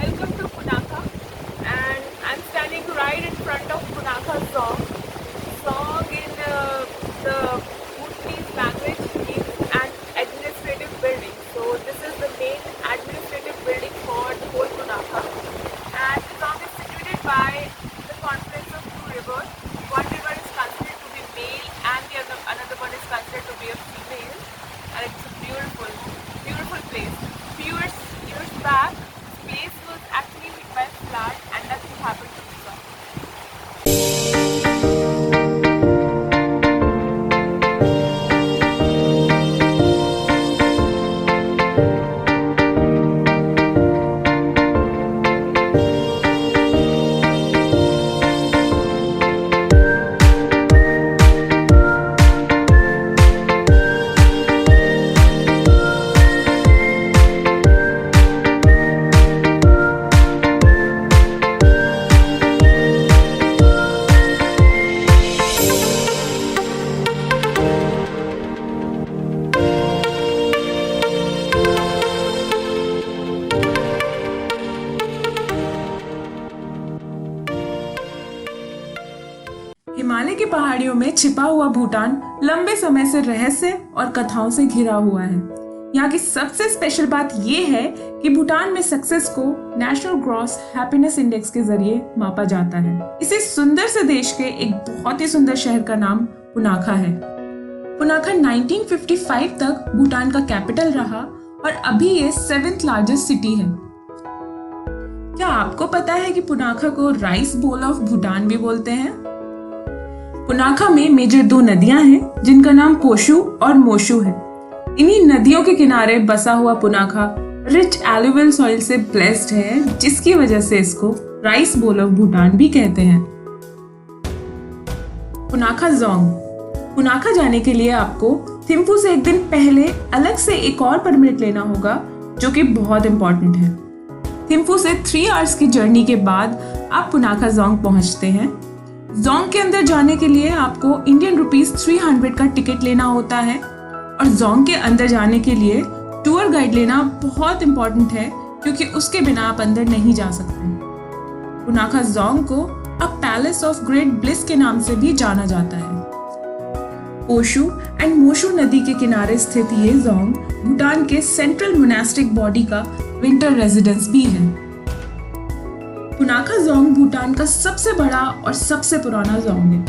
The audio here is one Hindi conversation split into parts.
welcome to Punakha, and I'm standing right in front of Punakha Zong. Zong in the Bhutanese language means an administrative building. So this is the main administrative building for the whole Punakha, and the Zong is situated by the confluence of two rivers. One river is considered to be male, and the another one is considered to be a female, and it's a beautiful place. Few years back, place was actually hit by a flood and nothing happened to the Zong. Himalaya की पहाड़ियों में छिपा हुआ भूटान लंबे समय से रहस्य और कथाओं से घिरा हुआ है। यहाँ की सबसे स्पेशल बात ये है कि भूटान में सक्सेस को नेशनल ग्रॉस हैप्पीनेस इंडेक्स के जरिए मापा जाता है। इसी सुंदर से देश के एक बहुत ही सुंदर शहर का नाम पुनाखा है। पुनाखा 1955 तक भूटान का कैपिटल रहा और अभी ये 7th लार्जेस्ट सिटी है। क्या आपको पता है कि पुनाखा को राइस बोल ऑफ भूटान भी बोलते हैं? पुनाखा में मेजर 2 नदियां हैं जिनका नाम पोशु और मोशु है। इन्हीं नदियों के किनारे बसा हुआ पुनाखा रिच एलुवियल सॉइल से ब्लेस्ड है, जिसकी वजह से इसको राइस बोल ऑफ भूटान भी कहते हैं। पुनाखा जोंग। पुनाखा जाने के लिए आपको थिम्फू से एक दिन पहले अलग से एक और परमिट लेना होगा, जो कि बहुत इंपॉर्टेंट है। थिम्फू से 3 आवर्स की जर्नी के बाद आप पुनाखा जोंग पहुंचते हैं। जोंग के अंदर जाने के लिए आपको इंडियन रुपीस 300 का टिकट लेना होता है और जोंग के अंदर जाने के लिए टूर गाइड लेना बहुत इंपॉर्टेंट है, क्योंकि उसके बिना आप अंदर नहीं जा सकते। पुनाखा जोंग को अ पैलेस ऑफ ग्रेट ब्लिस के नाम से भी जाना जाता है। पोशु एंड मोशु नदी के किनारे स्थित ये जोंग भूटान के सेंट्रल मोनास्टिक बॉडी का विंटर रेजिडेंस भी है। पुनाखा जोंग भूटान का सबसे बड़ा और सबसे पुराना जोंग है।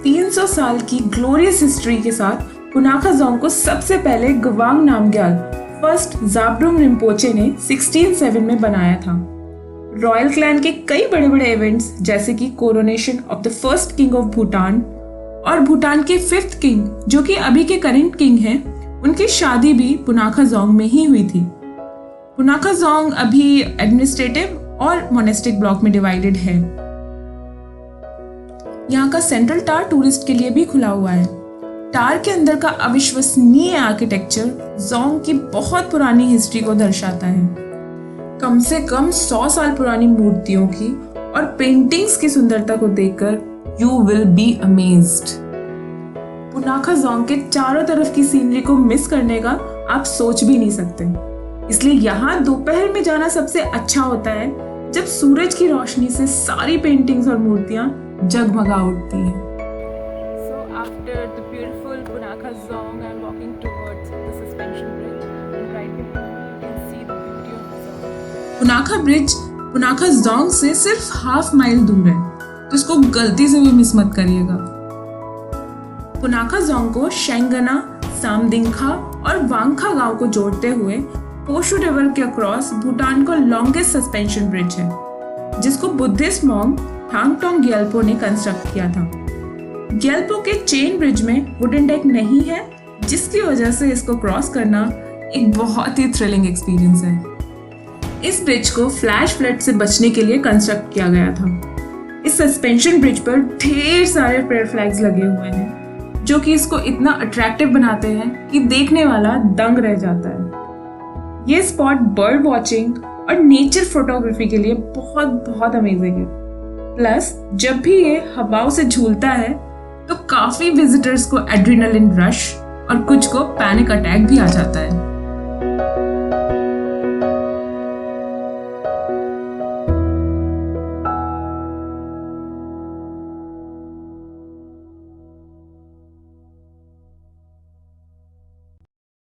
300 साल की ग्लोरियस हिस्ट्री के साथ पुनाखा जोंग को सबसे पहले गवांग नामग्याल फर्स्ट जाब्रुंग रिम्पोचे ने 1607 में बनाया था। रॉयल क्लैन के कई बड़े बड़े इवेंट्स जैसे कि coronation of the first king of Bhutan और भूटान के 5th किंग, जो कि अभी के करंट किंग हैं, उनकी शादी भी पुनाखा जोंग में ही हुई थी। पुनाखा जोंग अभी एडमिनिस्ट्रेटिव और मोनेस्टिक ब्लॉक में डिवाइडेड है। यहाँ का सेंट्रल टार टूरिस्ट के लिए भी खुला हुआ है। टार के अंदर का अविश्वसनीय आर्किटेक्चर जोंग की बहुत पुरानी हिस्ट्री को दर्शाता है। कम से कम 100 साल पुरानी मूर्तियों की और पेंटिंग्स की सुंदरता को देखकर you will be amazed. Punakha Jong के चारों तरफ की सीनरी को मिस करने का आप सोच भी नहीं सकते। इसलिए यहाँ दोपहर में जाना सबसे अच्छा होता है, जब सूरज की रोशनी से सारी पेंटिंग्स और मूर्तियाँ जगमगा उठती हैं। So after the beautiful Punakha Zong, I'm walking towards the suspension bridge, and right behind you can see the beauty of the Zong. Punakha bridge Punakha Jong से सिर्फ ½ माइल दूर है, तो इसको गलती से भी मिस मत करिएगा। पुनाखा जोंग को शेंगना, सामदिंखा और वांगखा गांव को जोड़ते हुए पोशु रिवर के अक्रॉस भूटान का लॉन्गेस्ट सस्पेंशन ब्रिज है, जिसको बुद्धिस्ट मॉन्क थांगटोंग ग्यल्पो ने कंस्ट्रक्ट किया था। ग्यल्पो के चेन ब्रिज में वुडन डेक नहीं है, जिसकी वजह से इसको क्रॉस करना एक बहुत ही थ्रिलिंग एक्सपीरियंस है। इस ब्रिज को फ्लैश फ्लड से बचने के लिए कंस्ट्रक्ट किया गया था। इस सस्पेंशन ब्रिज पर ढेर सारे प्रेयर फ्लैग्स लगे हुए हैं, जो कि इसको इतना अट्रैक्टिव बनाते हैं कि देखने वाला दंग रह जाता है। ये स्पॉट बर्ड वॉचिंग और नेचर फोटोग्राफी के लिए बहुत बहुत अमेजिंग है। प्लस जब भी ये हवाओं से झूलता है तो काफी विजिटर्स को एड्रेनलिन रश और कुछ को पैनिक अटैक भी आ जाता है।